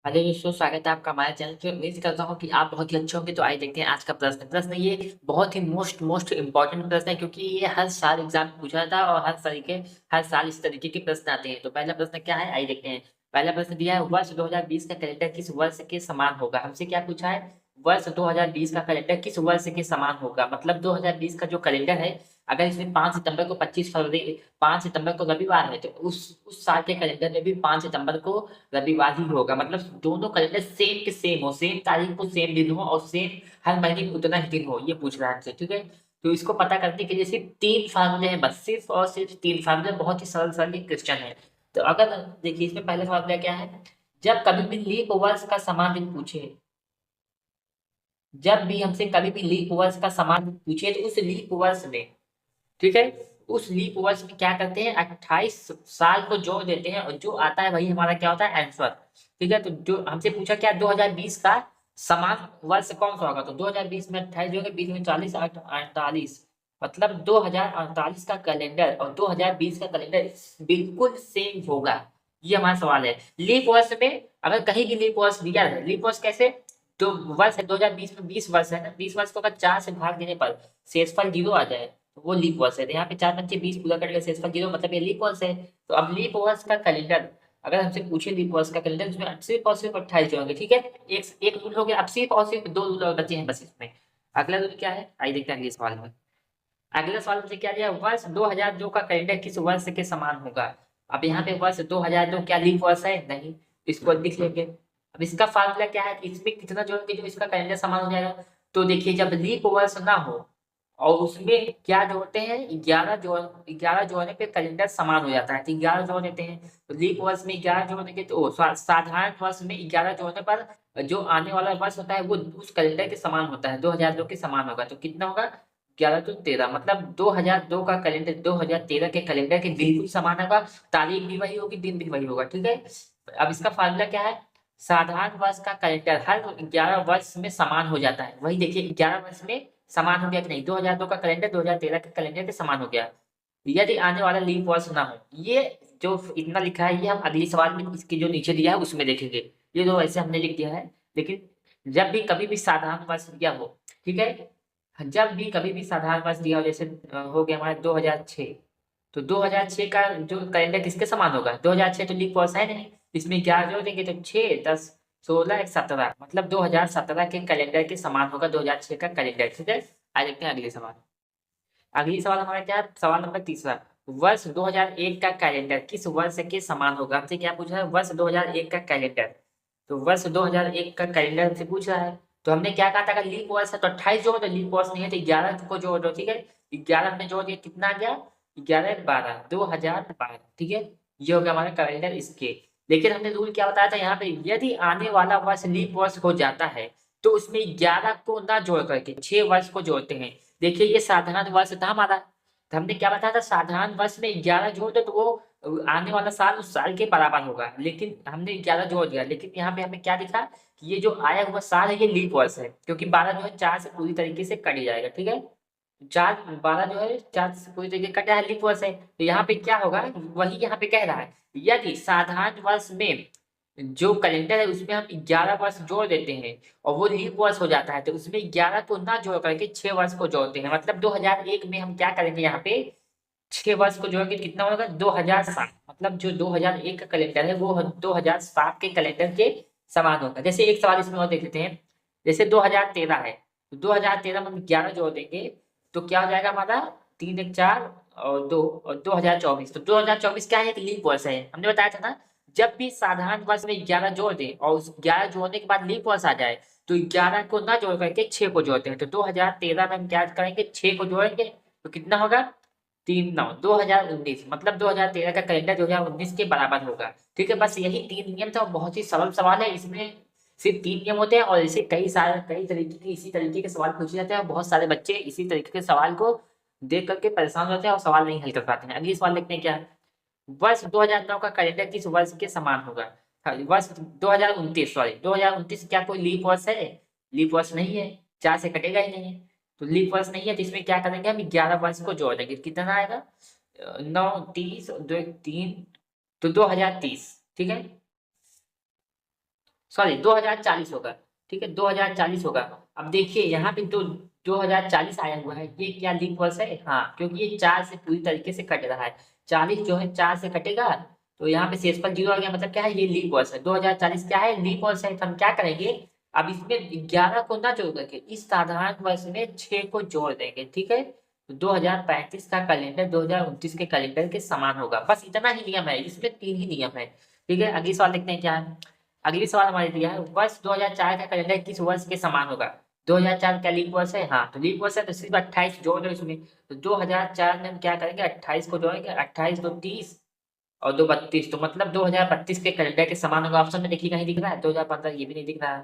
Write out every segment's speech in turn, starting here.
Hello दोस्तों, स्वागत है आपका हमारे चैनल पे। उम्मीद करता हूँ कि आप बहुत ही अच्छे होंगे। तो आइए देखते हैं आज का प्रश्न ये बहुत ही मोस्ट इंपॉर्टेंट प्रश्न है, क्योंकि ये हर साल एग्जाम में पूछा जाता है और हर साल इस तरीके के प्रश्न आते हैं। तो पहला प्रश्न क्या है, आइए देखते हैं। पहला प्रश्न दिया है, वर्ष 2020 का कैलेंडर किस वर्ष के समान होगा। हमसे क्या पूछा है, वर्ष 2020 का कैलेंडर किस वर्ष के समान होगा। मतलब 2020 का जो कैलेंडर है, अगर इसमें 5 सितंबर को 25 फरवरी 5 सितंबर को रविवार है, तो उस साल के कैलेंडर में भी 5 सितंबर को रविवार ही होगा। मतलब दोनों कैलेंडर सेम के सेम हो, सेम तारीख को सेम दिन हो और सेम हर महीने में उतना ही दिन हो, ये पूछ रहा है हमसे। ठीक है, तो इसको पता करने के लिए सिर्फ 3 फार्मूले हैं, बस सिर्फ और सिर्फ 3 फार्मूले। बहुत ही सरल सरल क्वेश्चन है। तो अगर देखिए, इसमें पहला फार्मूला क्या है, जब कभी भी लीप वर्ष का समान दिन पूछे, जब भी हमसे कभी भी लीप वर्ष का समान दिन पूछे, तो उस लीप वर्ष में, ठीक है, उस लीप वर्ष में क्या करते हैं, 28 साल को जोड़ देते हैं और जो आता है वही हमारा क्या होता है, आंसर। ठीक है, तो जो हमसे पूछा क्या, 2020 का समान वर्ष कौन सा होगा। तो 2020 में 28 जोड़ेंगे, 20 में 40, 48, मतलब 2048 का कैलेंडर और 2020 का कैलेंडर बिल्कुल सेम होगा। ये हमारा सवाल है। लीप वर्ष में अगर कहीं भी लीप वर्ष दिया है, लीप वर्ष कैसे, तो वर्ष है 2020 में 20 वर्ष है ना, 20 वर्ष को अगर 4 से भाग देने पर शेषफल 0 आ जाए, तो वो लीप वर्ष है। तो यहाँ पे 4 × 5 = 20 पूरा करेंगे, शेषफल 0, मतलब ये लीप वर्ष है। तो अब लीप वर्ष का कैलेंडर अगर हमसे पूछे, लीप वर्ष का कैलेंडर, उसमें सिर्फ और सिर्फ 28 जोड़ेंगे। ठीक है, एक एक रूल हो गया। अब सिर्फ और सिर्फ 2 रूल और बचे हैं बस इसमें। अगला रूल क्या है, आइए देखते हैं अगले सवाल में। अगला सवाल मुझे क्या दिया है, वर्ष 2002 का कैलेंडर किस वर्ष के समान होगा। अब यहाँ पे वर्ष 2002 क्या लीप वर्ष है, नहीं, इसको लिख लेंगे। अब इसका फार्मूला क्या है, इसमें कितना जोड़ेंगे जो इसका कैलेंडर समान हो जाएगा। तो देखिए, जब लीप वर्ष ना हो और उसमें क्या जोड़ते हैं, 11 जोड़ने पे कैलेंडर समान हो जाता है, तो 11 जोड़ देते हैं। तो लीप वर्ष में 11 जोड़ देंगे, तो साधारण वर्ष में 11 जोड़ने पर जो आने वाला वर्ष होता है वो उस कैलेंडर के समान होता है, 2002 के समान होगा। तो कितना होगा, 11 तो 13, मतलब 2002 का कैलेंडर 2013 के कैलेंडर के बिल्कुल समान होगा। तारीख भी वही होगी, दिन भी वही होगा। ठीक है, अब इसका फार्मूला क्या है, साधारण वर्ष का कैलेंडर हर 11 वर्ष में समान हो जाता है। वही देखिए, 11 वर्ष में समान हो गया कि नहीं, 2002 का कैलेंडर 2013 के कैलेंडर के समान हो गया, यदि आने वाला लीप वर्ष ना हो। ये जो इतना लिखा है, ये हम अगले सवाल में इसके जो नीचे दिया है उसमें देखेंगे। ये तो ऐसे हमने लिख दिया है, लेकिन जब भी कभी भी साधारण वर्ष दिया हो, ठीक है, जब भी कभी भी साधारण वर्ष दिया हो, जैसे हो गया हमारा 2006, तो 2006 का जो कैलेंडर किसके समान होगा, 2006 तो लीप वर्ष है नहीं, इसमें 11 जोड़ देंगे तो 6, 10, 16, 1, 17, मतलब 2017 के कैलेंडर के समान होगा 2006 का कैलेंडर। ठीक है, आ देखते हैं अगले सवाल। अगली सवाल हमारा क्या है, सवाल नंबर तीसरा, वर्ष 2001 का कैलेंडर किस वर्ष के समान होगा। हमसे क्या पूछा है, वर्ष 2001 का कैलेंडर। तो वर्ष 2001 का कैलेंडर हमसे पूछ रहा है, तो हमने क्या कहा था, अगर लीप वर्ष है तो 28 जोड़ दो, लीप वर्ष नहीं है तो 11 को जोड़ दो। ठीक है, 11 हमने जोड़ दिया, कितना आ गया, 11, 12, 2012। ठीक है, ये हो गया हमारा कैलेंडर इसके। लेकिन हमने रूल क्या बताया था यहाँ पे, यदि आने वाला वर्ष लीप वर्ष हो जाता है, तो उसमें 11 को ना जोड़ करके 6 वर्ष को जोड़ते हैं। देखिए, ये साधारण वर्ष था हमारा, तो हमने क्या बताया था, साधारण वर्ष में 11 जोड़ दो तो वो आने वाला साल उस साल के बराबर होगा। लेकिन हमने 11 जोड़ दिया, लेकिन यहाँ पे हमें क्या दिखा कि ये जो आया हुआ साल है ये लीप वर्ष है, क्योंकि 12 जो है 4 से पूरी तरीके से कट जाएगा। ठीक है, 12 जो है 4 से पूरी तरीके से कटा है, लीप वर्ष है। तो यहाँ पे क्या होगा, वही यहाँ पे कह रहा है, यदि साधारण वर्ष में जो कैलेंडर है उसमें हम 11 वर्ष जोड़ देते हैं और वो लीप वर्ष हो जाता है, तो उसमें 11 को ना जोड़ करके 6 वर्ष को जोड़ते हैं। मतलब 2001 में हम क्या करेंगे, यहाँ पे 6 वर्ष को जोड़ेंगे, कितना होगा, 2007। मतलब जो 2001 का कैलेंडर है वो 2007 के कैलेंडर के समान होगा। जैसे एक सवाल इसमें और देख लेते हैं, जैसे 2013 है, तो 2013 में हम 11 जोड़ देंगे, तो क्या हो जाएगा हमारा, 3, 1, 4 और 2, और 2024। तो 2024 क्या है, एक लीप वर्ष है। हमने बताया था ना, जब भी साधारण वर्ष में 11 जोड़ दें और उस 11 जोड़ने के बाद लीप वर्ष आ जाए, तो 11 को ना जोड़ करके 6 को जोड़ते हैं। तो 2013 में हम क्या करेंगे, 6 को जोड़ेंगे, तो कितना होगा, 3, 9, 2019, मतलब 2013 का कैलेंडर 2019 के बराबर होगा। ठीक है, बस यही 3 नियम था, बहुत ही सरल सवाल है। इसमें सिर्फ 3 नियम होते हैं और ऐसे कई तरीके के इसी तरीके के सवाल पूछे जाते हैं और बहुत सारे बच्चे इसी तरीके के सवाल को देख करके परेशान होते हैं और सवाल नहीं हल कर पाते हैं। अगली सवाल देखते हैं क्या है, वर्ष 2009 का कैलेंडर किस वर्ष के समान होगा। हाँ, वर्ष 2029, सॉरी 2029 क्या कोई लीप वर्ष है, लीप वर्ष नहीं है, 4 से कटेगा ही नहीं है। तो लीप वर्ष नहीं है, तो इसमें क्या करेंगे, हम 11 वर्ष को जोड़ देंगे, कितना आएगा, 9, 30, 2, 1, 3, तो 2030। ठीक है, सॉरी 2040 होगा। ठीक है, 2040 होगा। अब देखिए यहाँ पे 2040 आया हुआ है, ये क्या लीप वर्ष है? हाँ, क्योंकि ये 4 से पूरी तरीके से कट रहा है। 40 जो है 4 से कटेगा, तो यहाँ पे शेषफल 0 आ गया, मतलब क्या है, ये लीप वर्ष है। 2040 क्या है? लीप वर्ष है। तो हम क्या करेंगे, अब इसमें 11 को ना जोड़ करके इस साधारण वर्ष में 6 को जोड़ देंगे। ठीक है, तो 2035 का कैलेंडर 2029 के कैलेंडर के समान होगा। बस इतना ही नियम है, इसमें 3 ही नियम है। ठीक है, अगली सवाल देखते हैं क्या है। अगली सवाल हमारे दिया है, वर्ष 2004 का कैलेंडर किस वर्ष के समान होगा? 2004 क्या लीप वर्ष है? हाँ, तो लीप वर्ष है तो सिर्फ 28 जोड़ दो इसमें। तो 2004 में हम क्या करेंगे, 28 को जोड़ेंगे, 28 दो 30 और 2 32, तो मतलब 2032 के कैलेंडर के समान होगा। ऑप्शन में देखिए कहीं दिख रहा है? 2015 ये भी नहीं दिख रहा,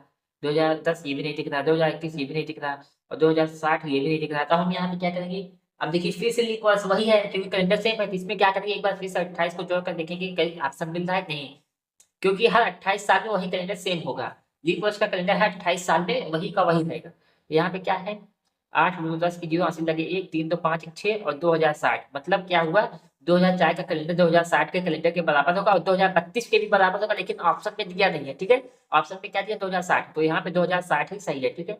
2010 ये भी नहीं दिख रहा, 2031 ये भी नहीं दिख रहा, और 2060 ये भी नहीं दिख रहा। तो हम यहाँ पे क्या करेंगे, अब देखिए फिर से लीप वर्ष वही है क्योंकि कैलेंडर सेम है, तो इसमें क्या करेंगे, एक बार फिर से 28 को जोड़कर देखेंगे कहीं ऑप्शन मिल रहा है कि नहीं, क्योंकि हर 28 साल में वही कैलेंडर सेम होगा। लीप वर्ष का कैलेंडर हर 28 साल में वही का वही रहेगा। यहाँ पे क्या है, 8 2 10 की 0 हासिल लगे 1 3 2 5 1 6 और 2060, मतलब क्या हुआ, 2004 का कैलेंडर 2060 के कैलेंडर के बराबर होगा और 2032 के भी बराबर होगा, लेकिन ऑप्शन में दिया नहीं है। ठीक है, ऑप्शन में क्या दिया, 2060, तो यहाँ पे 2060 ही सही है। ठीक है।